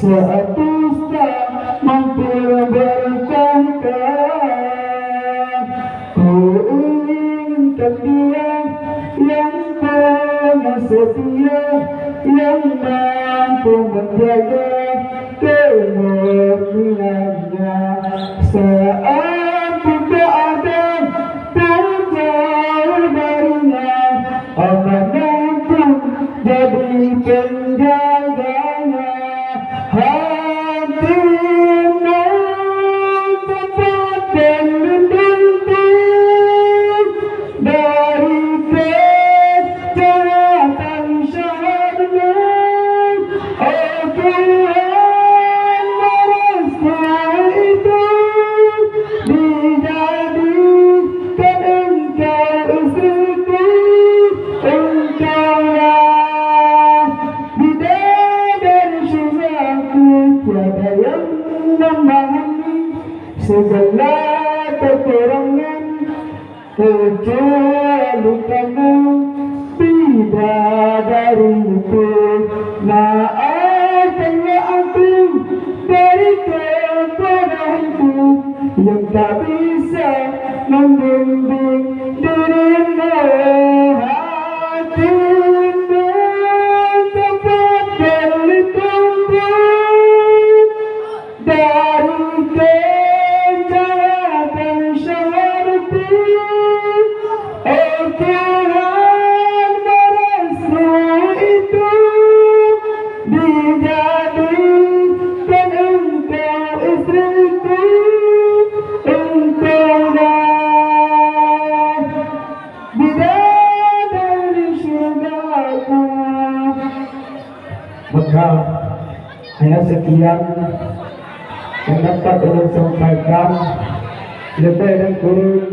saat dusta mampir bertengkar. Ku inginkan dia yang pernah setia, yang mampu menjaga kemurniannya saat tidak ada terjauh darinya. Amanah pun jadi penjaganya. Hatimu tetap terlindungi dari kejahatan syarmu. Oh Tuhan, merestui itu, dijadikan engkau istriku. Engkaulah bidadari syurgaku, tiada yang memahami segala kekurangan kecuali kamu, bidadariku. Maafkanlah aku dari kekuranganku yang tak bisa membimbing dirimu. Hatimu tempat berlindung dari kejahatan syarmu. Oh Tuhan, merestui itu, dijadikan engkau istriku. Engkaulah bidadari syurgaku. Maka hanya sekian yang dapat saya sampaikan. Lebih dan kurang